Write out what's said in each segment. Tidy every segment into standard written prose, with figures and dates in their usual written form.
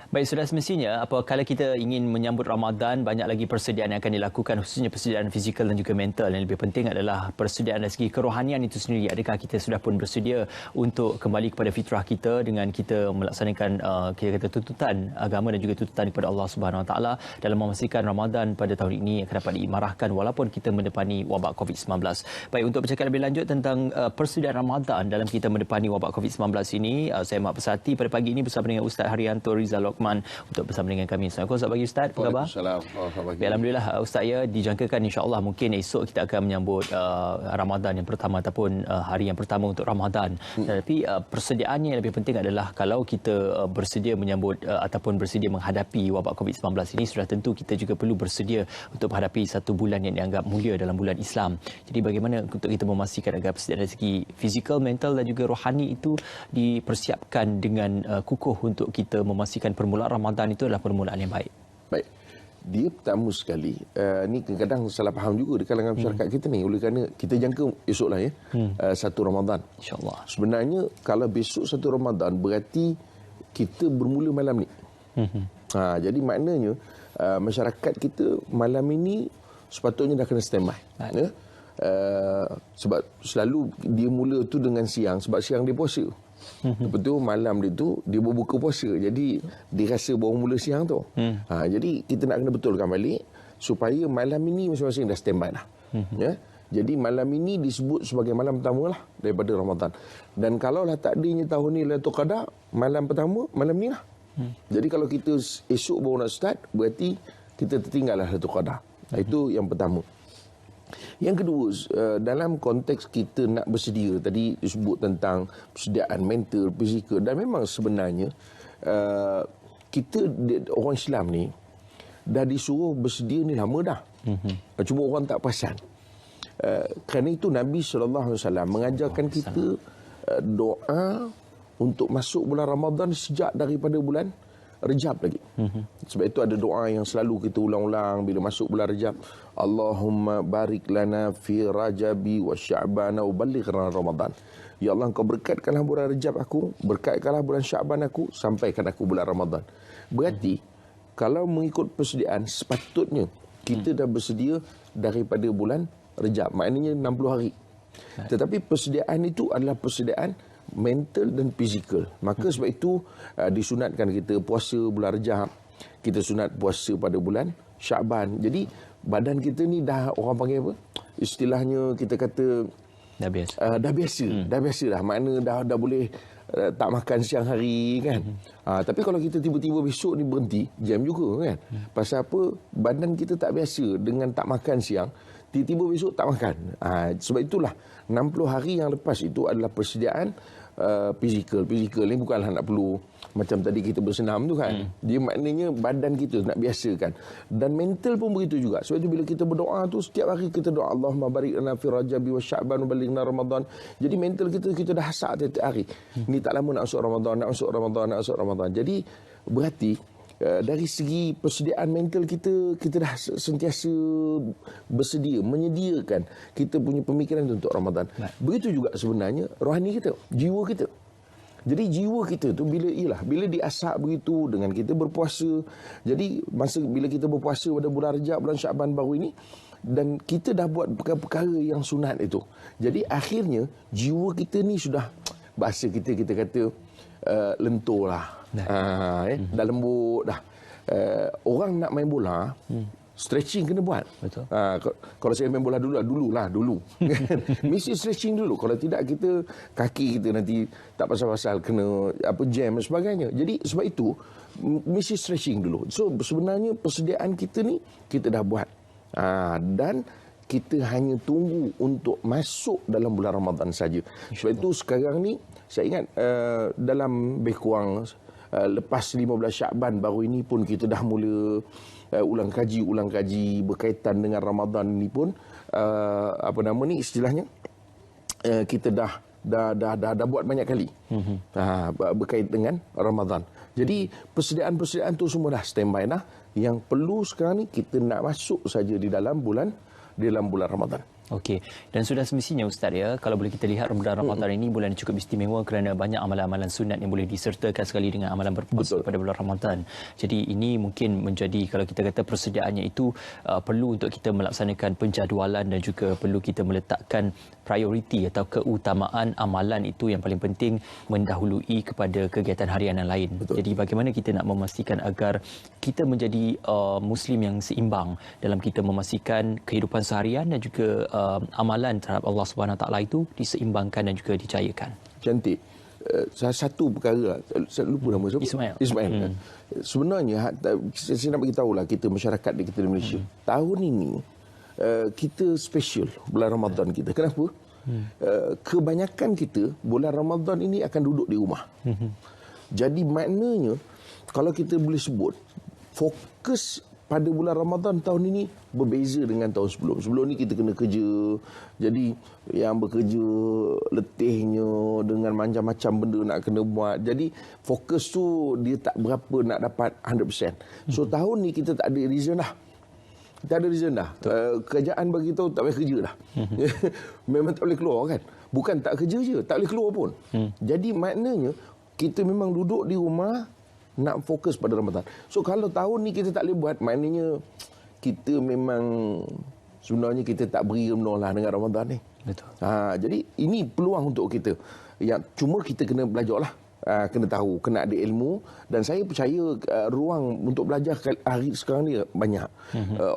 Baik, sudah semestinya apabila kita ingin menyambut Ramadan, banyak lagi persediaan yang akan dilakukan, khususnya persediaan fizikal dan juga mental. Yang lebih penting adalah persediaan dari segi kerohanian itu sendiri. Adakah kita sudah pun bersedia untuk kembali kepada fitrah kita dengan kita melaksanakan kita kata tuntutan agama dan juga tuntutan kepada Allah Subhanahu Wa Taala dalam memastikan Ramadan pada tahun ini akan dapat diimarahkan walaupun kita mendepani wabak COVID-19. Baik, untuk bercakap lebih lanjut tentang persediaan Ramadan dalam kita mendepani wabak COVID-19 ini, saya Mak Pesati pada pagi ini bersama dengan Ustaz Haryanto Rizal Lokman untuk bersama dengan kami. Assalamualaikum, selamat pagi Ustaz. Apa khabar? Waalaikumsalam. Alhamdulillah Ustaz, ya, dijangkakan insya-Allah mungkin esok kita akan menyambut Ramadan yang pertama ataupun hari yang pertama untuk Ramadan. Tetapi persediaannya yang lebih penting adalah kalau kita bersedia menyambut ataupun bersedia menghadapi wabak COVID-19 ini, sudah tentu kita juga perlu bersedia untuk menghadapi satu bulan yang dianggap mulia dalam bulan Islam. Jadi bagaimana untuk kita memastikan agar persediaan dari segi fizikal, mental dan juga rohani itu dipersiapkan dengan kukuh untuk kita memastikan permulaan Ramadan itu adalah permulaan yang baik. Baik. Dia pertama sekali, ni kadang-kadang salah faham juga di kalangan masyarakat kita ni, oleh kerana kita jangka esoklah ya, satu Ramadan. InsyaAllah. Sebenarnya kalau besok satu Ramadan berarti kita bermula malam ni. Jadi maknanya masyarakat kita malam ini sepatutnya dah kena standby. Ya? Sebab selalu dia mula tu dengan siang, sebab siang dia puasa. Lepas tu malam dia tu dia berbuka puasa. Jadi dia rasa baru mula siang tu. Jadi kita nak kena betulkan balik supaya malam ini masing-masing dah standby dah. Ya. Jadi malam ini disebut sebagai malam pertama lah daripada Ramadan. Dan kalaulah takdirnya tahun ni Lailatul Qadar, malam pertama malam ni lah. Jadi kalau kita esok baru nak start, berarti kita tertinggal lah Lailatul Qadar. Itu yang pertama. Yang kedua, dalam konteks kita nak bersedia, tadi disebut tentang persediaan mental, fizikal, dan memang sebenarnya kita orang Islam ni dah disuruh bersedia ni lama dah. Cuma orang tak perasan. Kerana itu Nabi SAW mengajarkan kita doa untuk masuk bulan Ramadan sejak daripada bulan Rejab lagi. Sebab itu ada doa yang selalu kita ulang-ulang bila masuk bulan Rejab. Allahumma barik lana fi Rajabi wa Sya'ban wa ballighna Ramadan. Ya Allah, Engkau berkatkanlah bulan Rejab aku, berkatkanlah bulan Sya'ban aku, sampaikan aku bulan Ramadan. Berarti kalau mengikut persediaan, sepatutnya kita dah bersedia daripada bulan Rejab. Maknanya 60 hari. Tetapi persediaan itu adalah persediaan mental dan fizikal. Maka sebab itu disunatkan kita puasa bulan Rejab, kita sunat puasa pada bulan Sya'ban. Jadi badan kita ni dah, orang panggil apa? Istilahnya kita kata Dah biasa. Dah biasa dah. Makna dah boleh tak makan siang hari kan. Tapi kalau kita tiba-tiba besok ni berhenti, jam juga kan. Pasal apa? Badan kita tak biasa dengan tak makan siang, tiba-tiba besok tak makan. Sebab itulah 60 hari yang lepas itu adalah persediaan fizikal. Fizikal ni bukanlah nak perlu macam tadi kita bersenam tu kan. Dia maknanya badan kita nak biasakan. Dan mental pun begitu juga. Sebab itu bila kita berdoa tu, setiap hari kita doa Allahumma barik lana fi Rajabi wa Sya'ban wa ballighna Ramadan. Jadi mental kita dah hasak tiap hari. Ni tak lama nak masuk Ramadan, nak masuk Ramadan. Jadi berarti dari segi persediaan mental kita dah sentiasa bersedia, menyediakan kita punya pemikiran untuk Ramadan. Begitu juga sebenarnya rohani kita, jiwa kita. Jadi jiwa kita tu bila diasak begitu dengan kita berpuasa. Jadi bila kita berpuasa pada bulan Rejab, bulan Sya'ban baru ini, dan kita dah buat perkara-perkara yang sunat itu. Jadi akhirnya jiwa kita ni sudah, bahasa kita kata lentur lah. Dah lembut dah. Orang nak main bola, stretching kena buat. Betul. Kalau saya main bola dulu. Mesti stretching dulu. Kalau tidak, kita kaki kita nanti tak pasal-pasal kena jam dan sebagainya. Jadi sebab itu mesti stretching dulu. So sebenarnya persediaan kita ni kita dah buat. Dan kita hanya tunggu untuk masuk dalam bulan Ramadan saja. Sebab itu sekarang ni saya ingat dalam lebih kurang lepas 15 Sya'ban baru ini pun kita dah mula ulang kaji berkaitan dengan Ramadan ini pun istilahnya kita dah buat banyak kali berkait dengan Ramadan. Jadi persediaan tu semua dah standby dah. Yang perlu sekarang ni kita nak masuk saja di dalam bulan Ramadan. Okey, dan sudah semestinya Ustaz ya, kalau boleh kita lihat bulan Ramadan ini bulan yang cukup istimewa kerana banyak amalan-amalan sunat yang boleh disertakan sekali dengan amalan berpuasa pada bulan Ramadan. Jadi ini mungkin menjadi, kalau kita kata persediaannya itu perlu untuk kita melaksanakan penjadualan dan juga perlu kita meletakkan prioriti atau keutamaan amalan itu yang paling penting mendahului kepada kegiatan harian yang lain. Jadi bagaimana kita nak memastikan agar kita menjadi Muslim yang seimbang dalam kita memastikan kehidupan seharian dan juga amalan terhadap Allah Subhanahu Wa Taala itu diseimbangkan dan juga dijayakan. Cantik. Satu perkara, saya lupa nama siapa? Ismail. Sebenarnya saya nak bagi tahulah kita masyarakat di kita di Malaysia. Tahun ini kita special bulan Ramadan kita. Kenapa? Kebanyakan kita bulan Ramadan ini akan duduk di rumah. Jadi maknanya kalau kita boleh sebut fokus pada bulan Ramadan tahun ini berbeza dengan tahun sebelum. Sebelum ni kita kena kerja. Jadi yang bekerja letihnya dengan macam-macam benda nak kena buat. Jadi fokus tu dia tak berapa nak dapat 100%. So tahun ni kita tak ada reason dah. Tak ada reason dah. Kerajaan bagi tahu tak payah kerja dah. Memang tak boleh keluar kan. Bukan tak kerja je, tak boleh keluar pun. Jadi maknanya kita memang duduk di rumah nak fokus pada Ramadan. So kalau tahun ni kita tak boleh buat, maknanya kita memang sebenarnya kita tak beri remnoh lah dengan Ramadan ni. Betul. Jadi ini peluang untuk kita. Yang cuma kita kena belajar lah. Kena tahu, kena ada ilmu, dan saya percaya ruang untuk belajar hari sekarang ni banyak.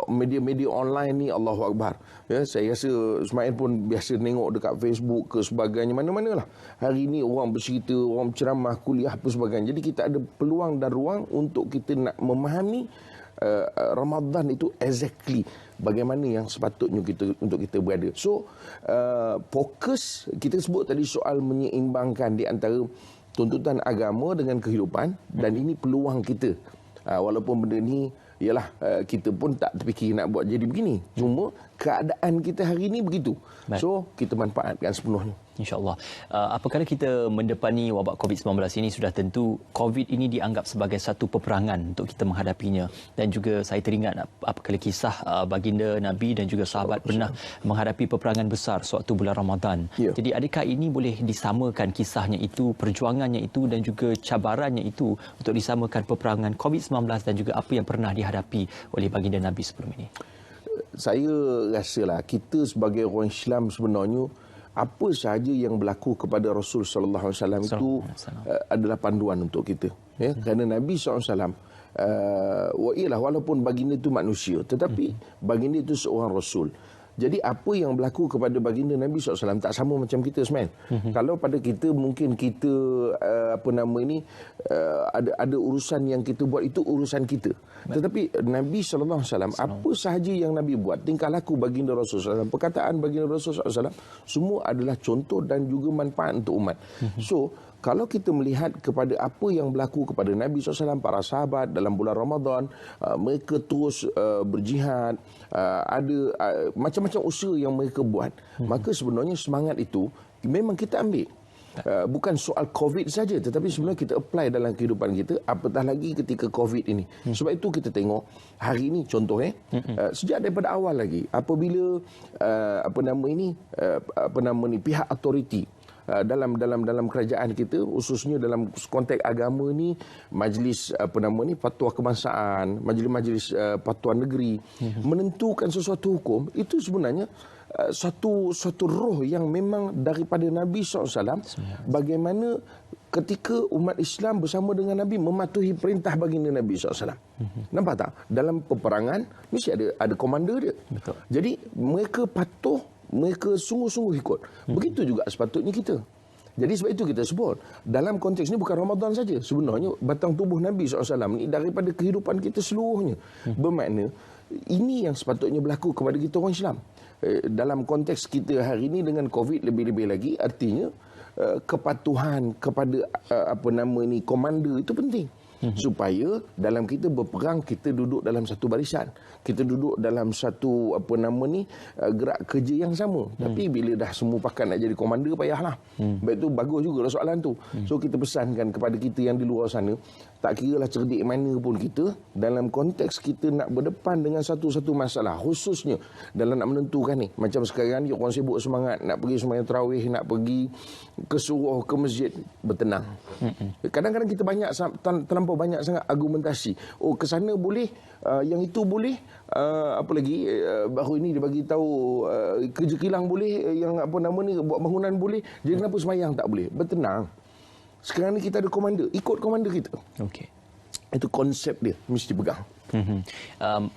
Media-media online ni Allahu Akbar. Ya, saya rasa Ismail pun biasa tengok dekat Facebook ke sebagainya, mana-manalah. Hari ni orang bercerita, orang ceramah, kuliah apa sebagainya. Jadi kita ada peluang dan ruang untuk kita nak memahami Ramadan itu exactly bagaimana yang sepatutnya kita untuk kita berada. So fokus kita sebut tadi soal menyeimbangkan di antara tuntutan agama dengan kehidupan, dan ini peluang kita. Walaupun benda ni ialah kita pun tak terfikir nak buat jadi begini. Cuma keadaan kita hari ini begitu. Baik. So kita manfaatkan sepenuhnya. InsyaAllah. Apabila kita mendepani wabak COVID-19 ini, sudah tentu COVID ini dianggap sebagai satu peperangan untuk kita menghadapinya. Dan juga saya teringat apabila kisah baginda Nabi dan juga sahabat pernah menghadapi peperangan besar sewaktu bulan Ramadan. Ya. Jadi adakah ini boleh disamakan kisahnya itu, perjuangannya itu dan juga cabarannya itu untuk disamakan peperangan COVID-19 dan juga apa yang pernah dihadapi oleh baginda Nabi sebelum ini? Saya rasalah kita sebagai orang Islam sebenarnya apa sahaja yang berlaku kepada Rasul sallallahu alaihi wasallam itu adalah panduan untuk kita, ya. Kerana Nabi sallallahu alaihi wasallam walaupun baginda itu manusia, tetapi baginda itu seorang rasul. Jadi apa yang berlaku kepada baginda Nabi SAW tak sama macam kita, Ismail. Kalau pada kita mungkin kita ada urusan yang kita buat, itu urusan kita. Tetapi Nabi SAW apa sahaja yang Nabi buat, tingkah laku baginda Rasul SAW, perkataan baginda Rasul SAW, semua adalah contoh dan juga manfaat untuk umat. So kalau kita melihat kepada apa yang berlaku kepada Nabi SAW, para sahabat dalam bulan Ramadan, mereka terus berjihad, ada macam-macam usaha yang mereka buat, maka sebenarnya semangat itu memang kita ambil. Bukan soal COVID saja, tetapi sebenarnya kita apply dalam kehidupan kita, apatah lagi ketika COVID ini. Sebab itu kita tengok hari ini contoh sejak daripada awal lagi, apabila pihak autoriti dalam kerajaan kita, khususnya dalam konteks agama ni, majlis fatwa kebangsaan, majlis-majlis fatwa negeri menentukan sesuatu hukum, itu sebenarnya satu roh yang memang daripada Nabi SAW, bagaimana ketika umat Islam bersama dengan Nabi mematuhi perintah baginda Nabi SAW. Nampak tak? Dalam peperangan mesti ada komander dia. Betul. Jadi mereka patuh, mereka sungguh-sungguh ikut. Begitu juga sepatutnya kita. Jadi sebab itu kita sebut, dalam konteks ini bukan Ramadan saja. Sebenarnya batang tubuh Nabi SAW ini daripada kehidupan kita seluruhnya. Bermakna ini yang sepatutnya berlaku kepada kita orang Islam. Dalam konteks kita hari ini dengan COVID lebih-lebih lagi, artinya kepatuhan kepada komander itu penting. supaya dalam kita berperang, kita duduk dalam satu barisan, kita duduk dalam satu gerak kerja yang sama. Tapi bila dah semua pakat nak jadi komander, payahlah. Baik tu bagus juga lah soalan tu. So kita pesankan kepada kita yang di luar sana, tak kira lah cerdik mana pun kita, dalam konteks kita nak berdepan dengan satu-satu masalah, khususnya dalam nak menentukan ni. Macam sekarang ni orang sibuk semangat nak pergi sembahyang tarawih, nak pergi ke surau, ke masjid, bertenang. Kadang-kadang kita terlampau banyak sangat argumentasi. Oh, ke sana boleh, yang itu boleh, apa lagi, baru ini dia bagi tahu kerja kilang boleh, yang buat bangunan boleh, jadi kenapa sembahyang tak boleh? Bertenang. Sekarang ni kita ada komander, ikut komander kita. Okey. Itu konsep dia, mesti pegang.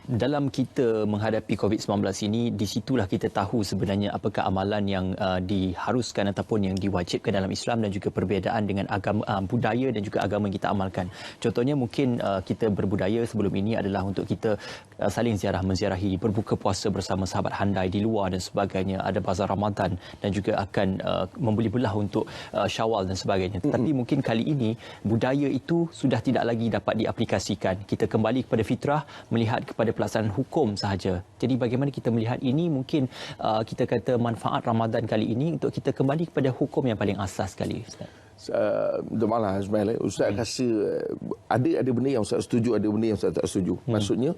Dalam kita menghadapi COVID-19 ini, di situlah kita tahu sebenarnya apakah amalan yang diharuskan ataupun yang diwajibkan dalam Islam dan juga perbezaan dengan agama, budaya dan juga agama yang kita amalkan. Contohnya mungkin kita berbudaya sebelum ini adalah untuk kita saling menziarahi, berbuka puasa bersama sahabat handai di luar dan sebagainya. Ada bazar Ramadan dan juga akan membeli belah untuk Syawal dan sebagainya. Tetapi mungkin kali ini budaya itu sudah tidak lagi dapat diaplikasikan. Kita kembali kepada fitrah, melihat kepada pelaksanaan hukum sahaja. Jadi bagaimana kita melihat ini, mungkin kita kata manfaat Ramadan kali ini untuk kita kembali kepada hukum yang paling asas sekali, Ustaz. Minta maaf lah Ismail. Ustaz rasa ada benda yang Ustaz setuju, ada benda yang Ustaz tak setuju. Maksudnya,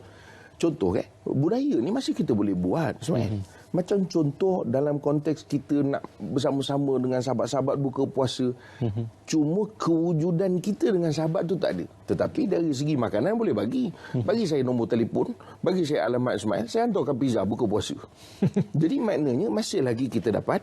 contoh budaya ni masih kita boleh buat, Ismail. Macam contoh dalam konteks kita nak bersama-sama dengan sahabat-sahabat buka puasa. Cuma kewujudan kita dengan sahabat tu tak ada. Tetapi dari segi makanan boleh bagi. Bagi saya nombor telefon, bagi saya alamat Ismail, saya hantarkan pizza buka puasa. Jadi maknanya masih lagi kita dapat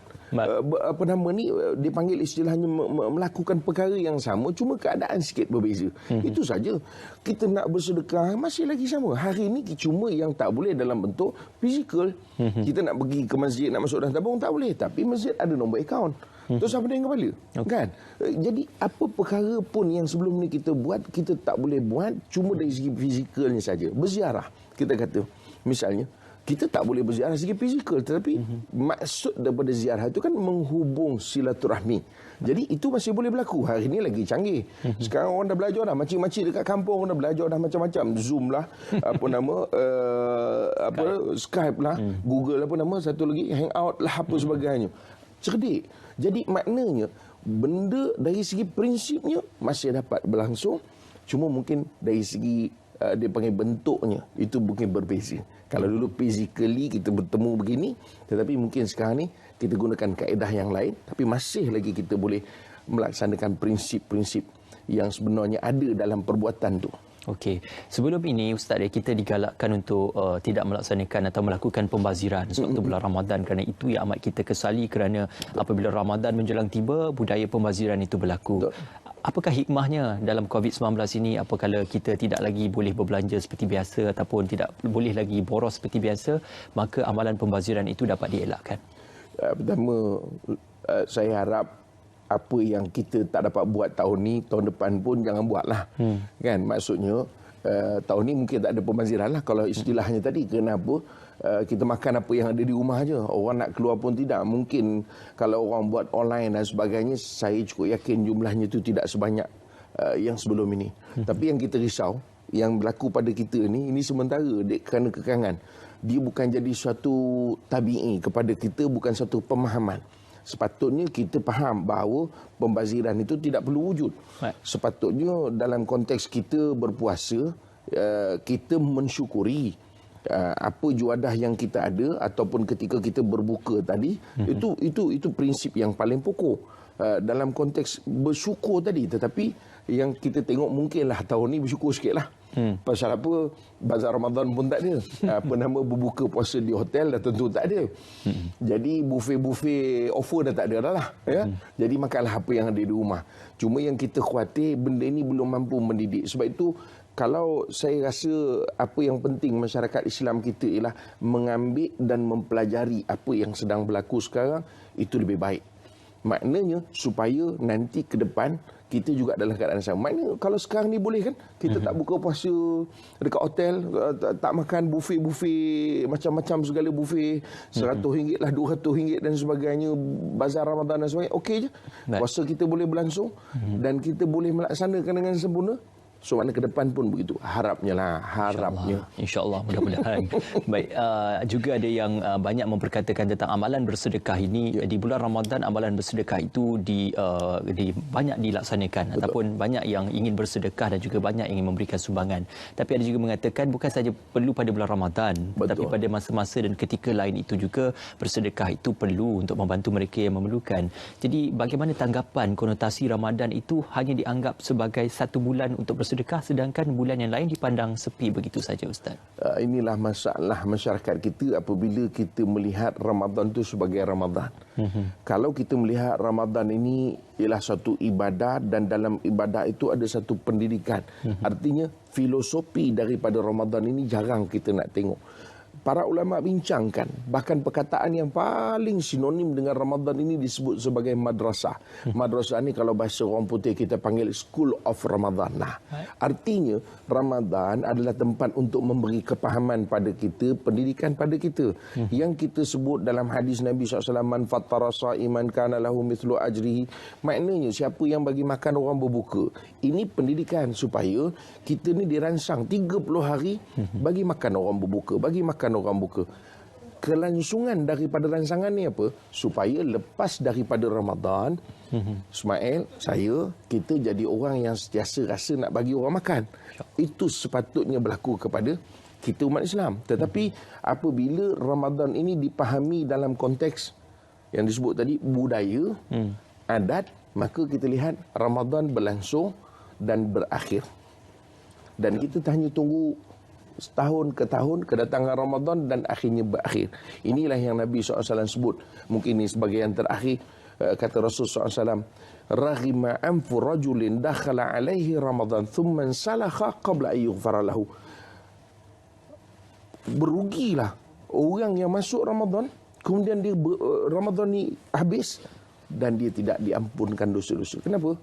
dipanggil istilahnya melakukan perkara yang sama, cuma keadaan sikit berbeza. Itu saja. Kita nak bersedekah masih lagi sama. Hari ini cuma yang tak boleh dalam bentuk fizikal. Kita nak pergi ke masjid, nak masuk dalam tabung, tak boleh. Tapi masjid ada nombor akaun. Terus apa dengan kepala? Kan? Jadi apa perkara pun yang sebelum ni kita buat, kita tak boleh buat cuma dari segi fizikalnya saja. Berziarah, kita kata. Misalnya, kita tak boleh berziarah segi fizikal, tetapi maksud daripada ziarah itu kan menghubung silaturahmi. Jadi itu masih boleh berlaku. Hari ini lagi canggih. Sekarang orang dah belajar dah, makcik-makcik dekat kampung dah belajar dah macam-macam. Zoom lah, Skype lah, Google satu lagi Hangout lah, apa sebagainya. Cerdik. Jadi maknanya benda dari segi prinsipnya masih dapat berlangsung, cuma mungkin dari segi dia panggil bentuknya itu mungkin berbeza. Kalau dulu physically kita bertemu begini, tetapi mungkin sekarang ni kita gunakan kaedah yang lain, tapi masih lagi kita boleh melaksanakan prinsip-prinsip yang sebenarnya ada dalam perbuatan tu. Okey. Sebelum ini Ustaz, kita digalakkan untuk tidak melaksanakan atau melakukan pembaziran sewaktu bulan Ramadan, kerana itu yang amat kita kesali, kerana apabila Ramadan menjelang tiba, budaya pembaziran itu berlaku. Betul. Apakah hikmahnya dalam COVID-19 ini apabila kita tidak lagi boleh berbelanja seperti biasa ataupun tidak boleh lagi boros seperti biasa, maka amalan pembaziran itu dapat dielakkan? Pertama, saya harap apa yang kita tak dapat buat tahun ni, tahun depan pun jangan buatlah. Kan? Maksudnya, tahun ni mungkin tak ada pembaziran lah kalau istilahnya tadi. Kenapa? Kita makan apa yang ada di rumah aja. Orang nak keluar pun tidak. Mungkin kalau orang buat online dan sebagainya, saya cukup yakin jumlahnya itu tidak sebanyak yang sebelum ini. Tapi yang kita risau, yang berlaku pada kita ini sementara kerana kekangan. Dia bukan jadi suatu tabi'i kepada kita, bukan satu pemahaman. Sepatutnya kita faham bahawa pembaziran itu tidak perlu wujud. Sepatutnya dalam konteks kita berpuasa, kita mensyukuri apa juadah yang kita ada, ataupun ketika kita berbuka tadi, itu prinsip yang paling pokok dalam konteks bersyukur tadi. Tetapi yang kita tengok mungkinlah tahun ni bersyukur sikitlah. Pasal apa? Bazar Ramadan pun tak ada. Berbuka puasa di hotel dah tentu tak ada. Jadi buffet offer dah tak ada dah lah. Ya? Jadi makanlah apa yang ada di rumah. Cuma yang kita khawatir, benda ini belum mampu mendidik. Sebab itu, kalau saya rasa apa yang penting masyarakat Islam kita ialah mengambil dan mempelajari apa yang sedang berlaku sekarang, itu lebih baik. Maknanya supaya nanti ke depan kita juga dalam keadaan sama. Maknanya kalau sekarang ni boleh kan, kita tak buka puasa dekat hotel, tak makan buffet macam-macam segala buffet, RM100 lah, RM200 dan sebagainya, bazar Ramadan dan sebagainya, okey je. Puasa kita boleh berlangsung dan kita boleh melaksanakan dengan sempurna. So makna ke depan pun begitu. Harapnya lah, harapnya. InsyaAllah, mudah-mudahan. Baik, juga ada yang banyak memperkatakan tentang amalan bersedekah ini. Di bulan Ramadan, amalan bersedekah itu banyak dilaksanakan. Betul. Ataupun banyak yang ingin bersedekah dan juga banyak yang ingin memberikan sumbangan. Tapi ada juga mengatakan bukan saja perlu pada bulan Ramadan, tapi pada masa-masa dan ketika lain itu juga bersedekah itu perlu untuk membantu mereka yang memerlukan. Jadi bagaimana tanggapan konotasi Ramadan itu hanya dianggap sebagai satu bulan untuk bersedekah, sedangkan bulan yang lain dipandang sepi begitu saja, Ustaz? Inilah masalah masyarakat kita apabila kita melihat Ramadan itu sebagai Ramadan. Kalau kita melihat Ramadan ini ialah satu ibadat dan dalam ibadat itu ada satu pendidikan. Artinya filosofi daripada Ramadan ini jarang kita nak tengok. Para ulama bincangkan, bahkan perkataan yang paling sinonim dengan Ramadan ini disebut sebagai madrasah. Madrasah ini kalau bahasa orang putih kita panggil School of Ramadan. Nah, artinya Ramadan adalah tempat untuk memberi kepahaman pada kita, pendidikan pada kita. Yang kita sebut dalam hadis Nabi SAW, man fattara sa'iman kana lahu mithlu ajrihi. Maknanya siapa yang bagi makan orang berbuka. Ini pendidikan supaya kita ni dirangsang 30 hari bagi makan orang berbuka, bagi makan orang buka. Kelangsungan daripada rancangan ni apa? Supaya lepas daripada Ramadan, Ismail, kita jadi orang yang sentiasa rasa nak bagi orang makan. Itu sepatutnya berlaku kepada kita umat Islam. Tetapi apabila Ramadan ini dipahami dalam konteks yang disebut tadi budaya, adat, maka kita lihat Ramadan berlangsung dan berakhir. Dan kita tak hanya tunggu setahun ke tahun kedatangan Ramadan dan akhirnya berakhir. Inilah yang Nabi SAW sebut. Mungkin ini sebagai yang terakhir. Kata Rasul SAW, raghima anfu rajulin dakhala alaihi Ramadan thumma salakha qabla ayyughfara lahu. Berugilah orang yang masuk Ramadan, kemudian dia Ramadan ni habis dan dia tidak diampunkan dosa-dosa. Kenapa?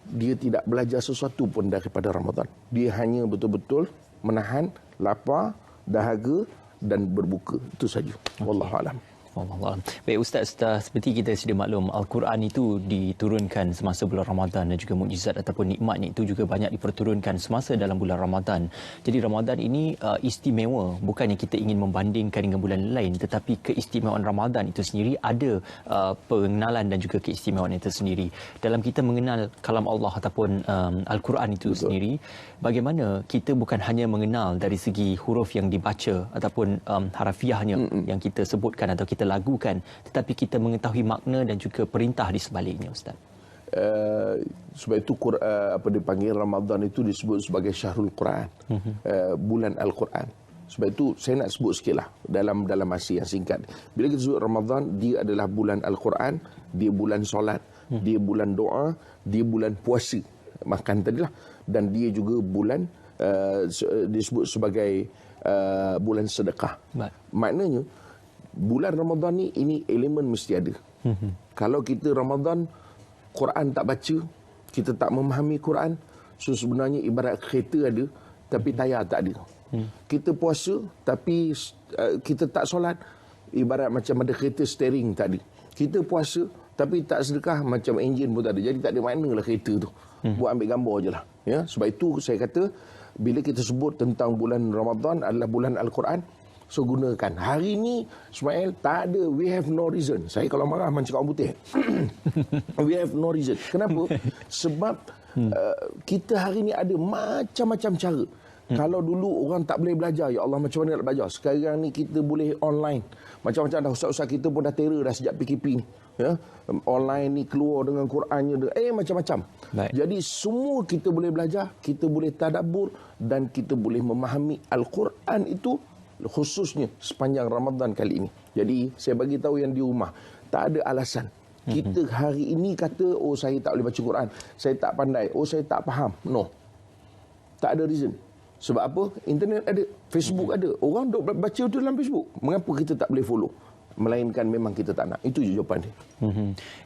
Dia tidak belajar sesuatu pun daripada Ramadan. Dia hanya betul-betul menahan lapar, dahaga dan berbuka. Itu saja. Wallahu a'lam. Wallahualam. Baik Ustaz, seperti kita sedia maklum, Al-Quran itu diturunkan semasa bulan Ramadan dan juga mukjizat ataupun nikmatnya itu juga banyak diperturunkan semasa dalam bulan Ramadan. Jadi Ramadan ini istimewa, bukannya kita ingin membandingkan dengan bulan lain, tetapi keistimewaan Ramadan itu sendiri ada pengenalan dan juga keistimewaan itu sendiri. Dalam kita mengenal kalam Allah ataupun Al-Quran itu sendiri, bagaimana kita bukan hanya mengenal dari segi huruf yang dibaca ataupun harafiahnya yang kita sebutkan atau kita lagukan, tetapi kita mengetahui makna dan juga perintah di sebaliknya, Ustaz. Sebab itu apa dipanggil Ramadan itu disebut sebagai Syahrul Quran, bulan Al-Quran. Sebab itu saya nak sebut sikitlah dalam masa yang singkat. Bila kita sebut Ramadan, dia adalah bulan Al-Quran, dia bulan solat, dia bulan doa, dia bulan puasa, makan tadilah, dan dia juga bulan disebut sebagai bulan sedekah. Maknanya bulan Ramadan ni, ini elemen mesti ada. Kalau kita Ramadan, Quran tak baca, kita tak memahami Quran, so sebenarnya ibarat kereta ada, tapi tayar tak ada. Kita puasa, tapi kita tak solat, ibarat macam ada kereta steering tak ada. Kita puasa, tapi tak sedekah, macam enjin pun tak ada. Jadi tak ada makna lah kereta tu. Buat ambil gambar je lah. Ya? Sebab itu saya kata, bila kita sebut tentang bulan Ramadan adalah bulan Al-Quran, so gunakan. Hari ni Ismail tak ada, we have no reason. Saya kalau marah macam orang putih. We have no reason. Kenapa? Sebab kita hari ni ada macam-macam cara. Kalau dulu orang tak boleh belajar, ya Allah macam mana nak belajar? Sekarang ni kita boleh online. Macam-macam dah ustaz-ustaz kita pun dah terror dah sejak PKP ni. Ya, online ni keluar dengan Qurannya, macam-macam. Jadi semua kita boleh belajar, kita boleh tadabbur dan kita boleh memahami Al-Quran itu khususnya sepanjang Ramadan kali ini. Jadi saya bagi tahu yang di rumah, tak ada alasan. Kita hari ini kata, oh saya tak boleh baca Quran, saya tak pandai, oh saya tak faham. No. Tak ada reason. Sebab apa? Internet ada, Facebook ada. Orang duk baca tu dalam Facebook. Mengapa kita tak boleh follow? melainkan memang kita tak nak. Itu jawapan dia.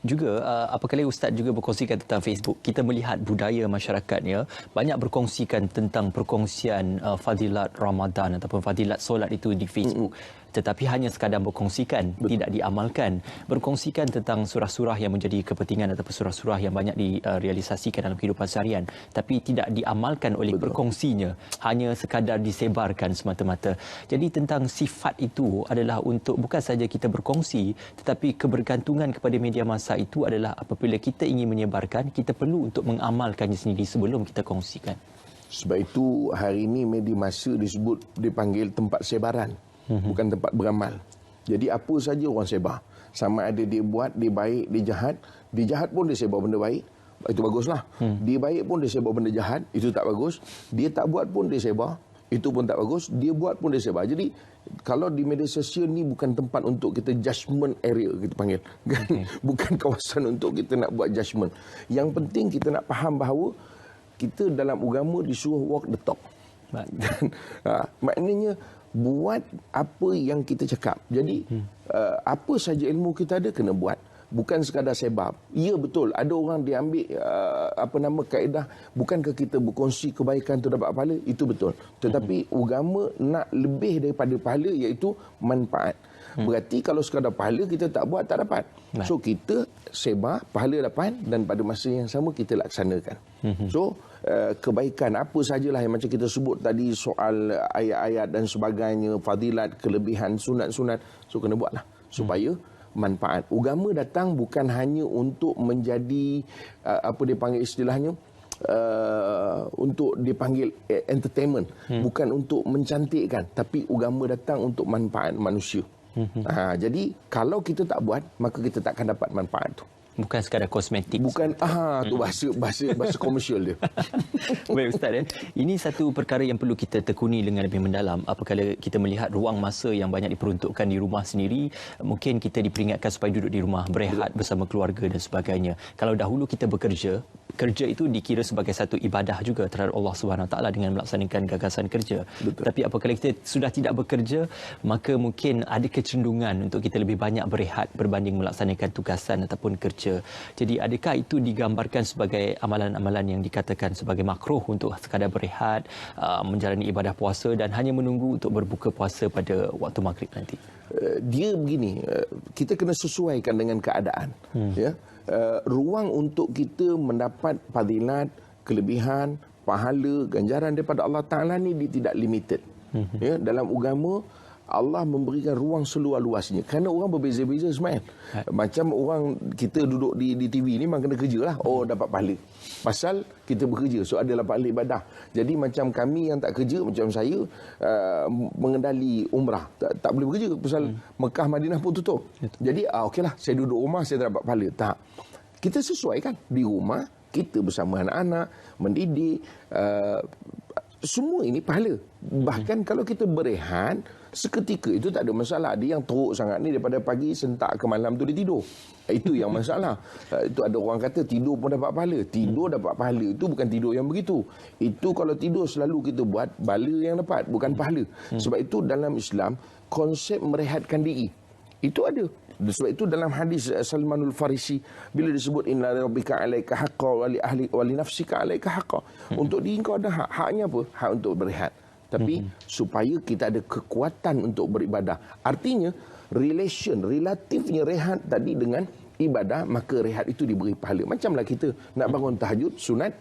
Juga apakala Ustaz juga berkongsikan tentang Facebook, kita melihat budaya masyarakatnya banyak berkongsikan tentang perkongsian fadilat Ramadan ataupun fadilat solat itu di Facebook. Tetapi hanya sekadar berkongsikan, tidak diamalkan. Berkongsikan tentang surah-surah yang menjadi kepentingan ataupun surah-surah yang banyak direalisasikan dalam kehidupan seharian, tapi tidak diamalkan oleh berkongsinya, hanya sekadar disebarkan semata-mata. Jadi tentang sifat itu adalah untuk bukan saja kita berkongsi, tetapi kebergantungan kepada media massa itu adalah apabila kita ingin menyebarkan, kita perlu untuk mengamalkannya sendiri sebelum kita kongsikan. Sebab itu hari ini media massa dipanggil tempat sebaran. Bukan tempat beramal. Jadi apa saja orang sebar. Sama ada dia buat, dia baik, dia jahat. Dia jahat pun dia sebar benda baik. Itu baguslah. Dia baik pun dia sebar benda jahat. Itu tak bagus. Dia tak buat pun dia sebar. Itu pun tak bagus. Dia buat pun dia sebar. Jadi kalau di media sosial ni bukan tempat untuk kita judgement area, kita panggil. Bukan kawasan untuk kita nak buat judgement. Yang penting kita nak faham bahawa kita dalam agama disuruh walk the talk. Dan, maknanya buat apa yang kita cakap. Jadi apa saja ilmu kita ada kena buat. Bukan sekadar sebab. Ya betul, ada orang dia ambil kaedah, bukankah kita berkongsi kebaikan tu dapat pahala? Itu betul. Tetapi agama nak lebih daripada pahala, iaitu manfaat. Berarti kalau sekadar pahala kita tak buat, tak dapat. So kita sebar, pahala dapat, dan pada masa yang sama kita laksanakan. So kebaikan apa sajalah yang macam kita sebut tadi, soal ayat-ayat dan sebagainya, fadilat, kelebihan, sunat-sunat, so kena buatlah supaya manfaat. Agama datang bukan hanya untuk menjadi apa dia panggil istilahnya, untuk dipanggil entertainment, bukan untuk mencantikkan, tapi agama datang untuk manfaat manusia. Jadi kalau kita tak buat, maka kita tak akan dapat manfaat tu. Bukan sekadar kosmetik. Bukan, tu bahasa komersial dia. Baik Ustaz, ini satu perkara yang perlu kita tekuni dengan lebih mendalam. Apabila kita melihat ruang masa yang banyak diperuntukkan di rumah sendiri, mungkin kita diperingatkan supaya duduk di rumah, berehat bersama keluarga dan sebagainya. Kalau dahulu kita bekerja, kerja itu dikira sebagai satu ibadah juga terhadap Allah Subhanahu Taala dengan melaksanakan gagasan kerja. Betul. Tapi apabila kita sudah tidak bekerja, maka mungkin ada kecenderungan untuk kita lebih banyak berehat berbanding melaksanakan tugasan ataupun kerja. Jadi adakah itu digambarkan sebagai amalan-amalan yang dikatakan sebagai makruh untuk sekadar berehat, menjalani ibadah puasa dan hanya menunggu untuk berbuka puasa pada waktu maghrib nanti? Dia begini, kita kena sesuaikan dengan keadaan. Ya, ruang untuk kita mendapat fadilat, kelebihan, pahala, ganjaran daripada Allah Ta'ala ni dia tidak limited. Ya, dalam agama Allah memberikan ruang seluas-luasnya. Kerana orang berbeza-beza Ismail. Macam orang kita duduk di TV ni memang kena kerja lah. Oh, dapat pahala. Pasal kita bekerja. So, adalah pahala ibadah. Jadi macam kami yang tak kerja, macam saya, mengendali umrah. Tak boleh bekerja. Pasal Mekah, Madinah pun tutup. Jadi, okeylah. Saya duduk rumah, saya dapat pahala. Tak. Kita sesuaikan. Di rumah, kita bersama anak-anak, mendidik, semua ini pahala. Bahkan kalau kita berehat, seketika itu tak ada masalah. Dia yang teruk sangat ni daripada pagi sentak ke malam tu dia tidur. Itu yang masalah. Itu ada orang kata tidur pun dapat pahala. Tidur dapat pahala. Itu bukan tidur yang begitu. Itu kalau tidur selalu kita buat, bala yang dapat, bukan pahala. Sebab itu dalam Islam, konsep merehatkan diri itu ada. Sebab itu dalam hadis Salmanul Farisi, bila disebut inna rabbika alaika haqqan wa li ahli wa li nafsika alaika haqqan. Untuk diri kau ada hak. Haknya apa? Hak untuk berehat. Tapi supaya kita ada kekuatan untuk beribadah. Artinya relatifnya rehat tadi dengan ibadah, maka rehat itu diberi pahala. Macamlah kita nak bangun tahajud, sunat,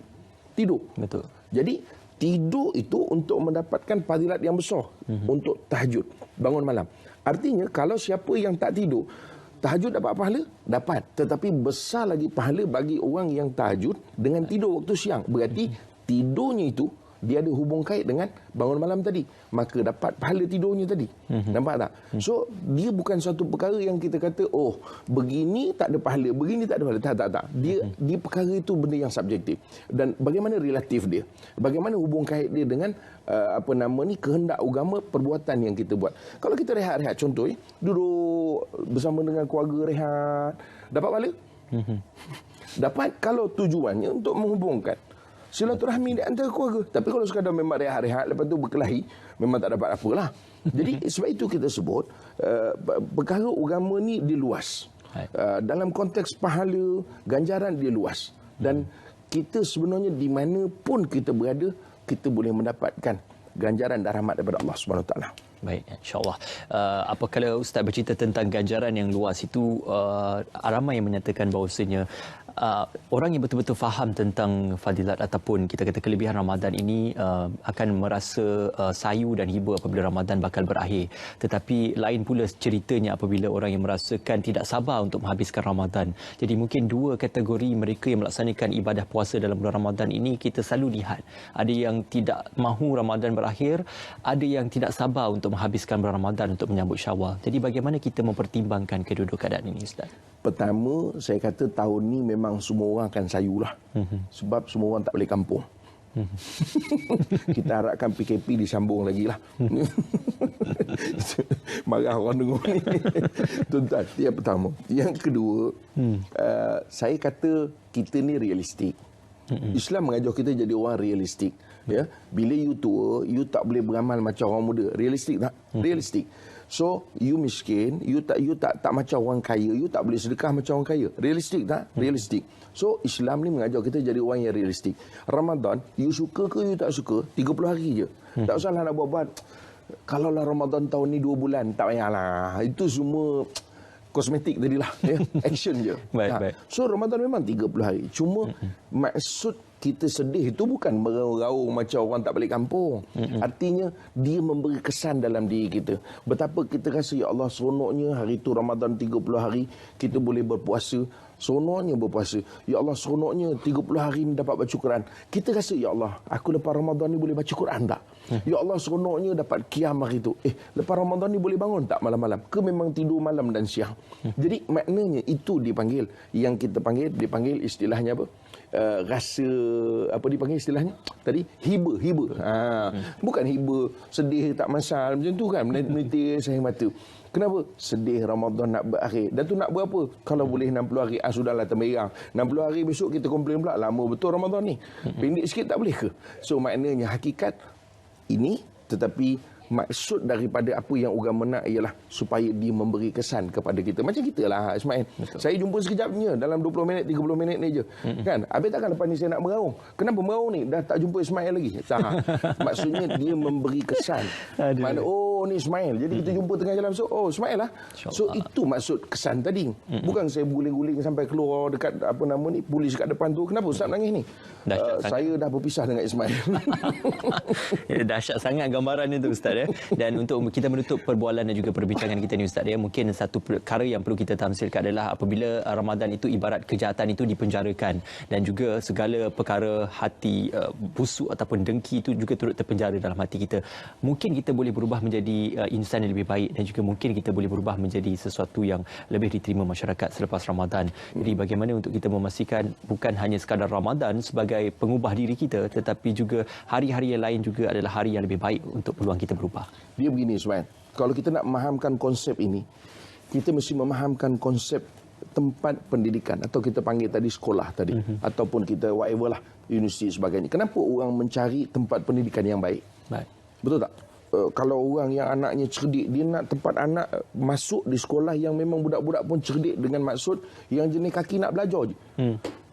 tidur. Betul. Jadi tidur itu untuk mendapatkan fadilat yang besar untuk tahajud, bangun malam. Artinya kalau siapa yang tak tidur, tahajud dapat pahala? Dapat. Tetapi besar lagi pahala bagi orang yang tahajud dengan tidur waktu siang. Berarti tidurnya itu dia ada hubung kait dengan bangun malam tadi, maka dapat pahala tidurnya tadi. Nampak tak? So dia bukan satu perkara yang kita kata oh begini tak ada pahala, begini tak ada pahala. Tak. Dia perkara itu benda yang subjektif. Dan bagaimana relatif dia, bagaimana hubung kait dia dengan kehendak agama, perbuatan yang kita buat. Kalau kita rehat-rehat, contoh duduk bersama dengan keluarga rehat, dapat pahala? Dapat kalau tujuannya untuk menghubungkan. silaturahmi di antara keluarga. Tapi kalau sekadar memang rehat-rehat, lepas tu berkelahi, memang tak dapat apalah. Jadi sebab itu kita sebut, perkara agama ni dia luas. Dalam konteks pahala, ganjaran dia luas. Dan kita sebenarnya di mana pun kita berada, kita boleh mendapatkan ganjaran dan rahmat daripada Allah Subhanahu Wa Taala. Baik, insya-Allah. Apabila Ustaz bercerita tentang ganjaran yang luas itu, ramai yang menyatakan bahawasanya orang yang betul-betul faham tentang fadilat ataupun kita kata kelebihan Ramadan ini akan merasa sayu dan hibur apabila Ramadan bakal berakhir. Tetapi lain pula ceritanya apabila orang yang merasakan tidak sabar untuk menghabiskan Ramadan. Jadi mungkin dua kategori mereka yang melaksanakan ibadah puasa dalam bulan Ramadan ini kita selalu lihat. Ada yang tidak mahu Ramadan berakhir, ada yang tidak sabar untuk menghabiskan bulan Ramadan untuk menyambut Syawal. Jadi bagaimana kita mempertimbangkan kedua-dua keadaan ini, Ustaz? Pertama, saya kata tahun ni memang semua orang akan sayulah. Sebab semua orang tak boleh kampung. Kita harapkan PKP disambung lagi lah. Marah orang dengar ni. Tuan-tuan, yang pertama. Yang kedua, saya kata kita ni realistik. Islam mengajar kita jadi orang realistik. Ya, bila you tua, you tak boleh beramal macam orang muda. Realistik tak? Realistik. So, you miskin, you tak macam orang kaya, you tak boleh sedekah macam orang kaya. Realistik tak? Realistik. So, Islam ni mengajar kita jadi orang yang realistik. Ramadan, you suka ke you tak suka, 30 hari je. Tak usahlah nak buat-buat. Kalaulah Ramadan tahun ni 2 bulan, tak payahlah. Itu semua kosmetik tadilah. Ya? Action je. Baik. So, Ramadan memang 30 hari. Cuma, maksud kita sedih itu bukan meraung-raung macam orang tak balik kampung. Artinya dia memberi kesan dalam diri kita. Betapa kita rasa, ya Allah, seronoknya hari itu Ramadan 30 hari kita boleh berpuasa. Seronoknya berpuasa. Ya Allah, seronoknya 30 hari ni dapat baca Quran. Kita rasa, ya Allah, aku lepas Ramadan ni boleh baca Quran tak? Ya Allah, seronoknya dapat qiyam hari itu. Lepas Ramadan ni boleh bangun tak malam-malam? Ke memang tidur malam dan siang? Jadi maknanya itu dipanggil, yang kita dipanggil istilahnya apa? Rasa apa dipanggil istilahnya tadi, hiba. Bukan hiba sedih tak masal macam tu kan, menitis air mata. Kenapa? Sedih Ramadan nak berakhir. Dan tu nak berapa? Kalau boleh 60 hari, sudahlah temberang. 60 hari besok kita komplain pula, lama betul Ramadan ni. Pendek sikit tak boleh ke? So maknanya hakikat ini, tetapi maksud daripada apa yang agama nak ialah supaya dia memberi kesan kepada kita. Macam kita lah, Ismail. Betul. Saya jumpa sekejapnya dalam 20 minit, 30 minit ni je. Kan? Habis takkan lepas ni saya nak meraung. Kenapa meraung ni? Dah tak jumpa Ismail lagi. Tak. Maksudnya dia memberi kesan. Mana, oh ni Ismail. Jadi kita jumpa tengah jalan, so oh Ismail lah. So itu maksud kesan tadi. Bukan saya guling-guling sampai keluar dekat apa nama ni, polis kat depan tu. Kenapa Ustaz nangis ni? Saya dah berpisah dengan Ismail. Dahsyat sangat gambaran itu, Ustaz. Dan untuk kita menutup perbualan dan juga perbincangan kita ni, Ustaz, mungkin satu perkara yang perlu kita tamsilkan adalah apabila Ramadan itu ibarat kejahatan itu dipenjarakan, dan juga segala perkara hati busuk ataupun dengki itu juga turut terpenjara dalam hati kita. Mungkin kita boleh berubah menjadi insan yang lebih baik, dan juga mungkin kita boleh berubah menjadi sesuatu yang lebih diterima masyarakat selepas Ramadan. Jadi bagaimana untuk kita memastikan bukan hanya sekadar Ramadan sebagai pengubah diri kita, tetapi juga hari-hari yang lain juga adalah hari yang lebih baik untuk peluang kita berubah. Dia begini, Ismail. Kalau kita nak memahamkan konsep ini, kita mesti memahamkan konsep tempat pendidikan, atau kita panggil tadi sekolah tadi, ataupun kita whatever lah, universiti sebagainya. Kenapa orang mencari tempat pendidikan yang baik? Betul tak? Kalau orang yang anaknya cerdik, dia nak tempat anak masuk di sekolah yang memang budak-budak pun cerdik, dengan maksud yang jenis kaki nak belajar je.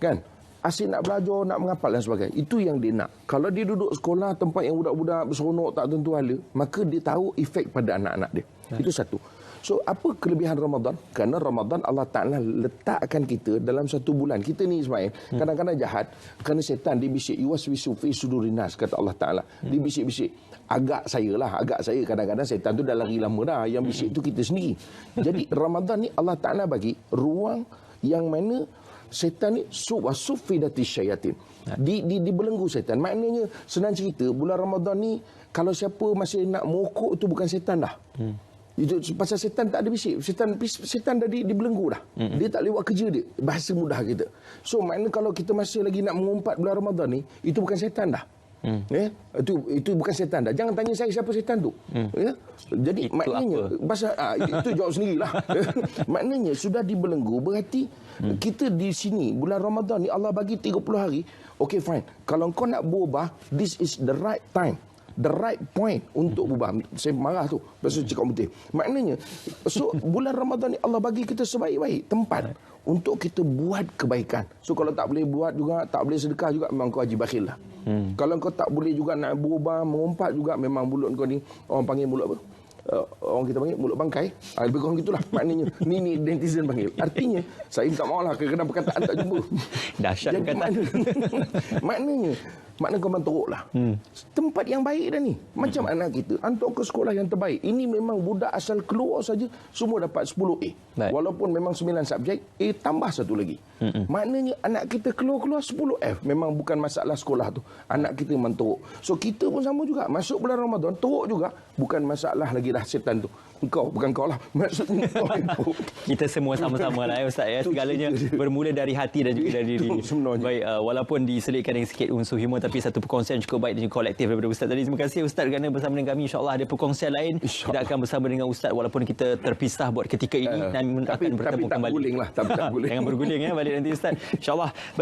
Kan? Asyik nak belajar, nak menghafal dan sebagainya. Itu yang dia nak. Kalau dia duduk sekolah tempat yang budak-budak berseronok tak tentu hala, maka dia tahu efek pada anak-anak dia. Itu satu. So, apa kelebihan Ramadan? Kerana Ramadan Allah Ta'ala letakkan kita dalam satu bulan. Kita ni, Ismail, kadang-kadang jahat. Kerana setan dia bisik. Yuwaswisu fi sudurinas, kata Allah Ta'ala. Dia bisik-bisik. Agak saya kadang-kadang setan tu dah lari lama dah. Yang bisik tu kita sendiri. Jadi Ramadan ni Allah Ta'ala bagi ruang yang mana setan ni sufidati syayatin. Dibelenggu setan. Maknanya senang cerita, bulan Ramadan ni kalau siapa masih nak mokok tu bukan setan dah. Itu pasal setan tak ada bisik. Setan dah dibelenggu dah. Dia tak lewat kerja dia. Bahasa mudah kita. So maknanya kalau kita masih lagi nak mengumpat bulan Ramadan ni, itu bukan setan dah. Itu bukan setan dah. Jangan tanya saya siapa setan tu. Jadi itu maknanya itu jawab sendirilah. Maknanya sudah dibelenggu, berarti kita di sini bulan Ramadan ni Allah bagi 30 hari. Okay, fine. Kalau kau nak berubah, this is the right time. The right point untuk berubah. Saya marah tu. Pasal cakap betul. Maknanya, so bulan Ramadan ni Allah bagi kita sebaik-baik tempat untuk kita buat kebaikan. So kalau tak boleh buat juga, tak boleh sedekah juga, memang kau haji bakhil lah. Kalau kau tak boleh juga nak berubah, mengumpat juga, memang mulut kau ni, orang panggil mulut apa? Orang kita panggil mulut bangkai. Lebih kurang gitulah maknanya. Ni netizen panggil. Artinya, saya minta maaf lah kadang-kadang perkataan tak jumpa. Dahsyat perkataan. Maknanya kau memang teruk lah. Tempat yang baik dah ni. Macam anak kita. Hantar ke sekolah yang terbaik. Ini memang budak asal keluar saja semua dapat 10A. Baik. Walaupun memang 9 subjek, A tambah satu lagi. Maknanya anak kita keluar 10F. Memang bukan masalah sekolah tu. Anak kita memang teruk. So kita pun sama juga. Masuk bulan Ramadan, teruk juga. Bukan masalah lagi dah setan tu. Engkau, bukan kau lah. Maksudnya kau itu. Kita semua sama-sama lah Ustaz ya. Segalanya bermula dari hati dan juga dari diri. Baik, walaupun diselitkan dengan sikit unsur humor, tapi satu perkongsian cukup baik dan juga kolektif daripada Ustaz tadi. Terima kasih Ustaz kerana bersama dengan kami. InsyaAllah ada perkongsian lain. Kita akan bersama dengan Ustaz walaupun kita terpisah buat ketika ini. Namun akan bertemu kembali. Tapi tak berguling lah. Jangan berguling ya balik nanti Ustaz. InsyaAllah. Baik.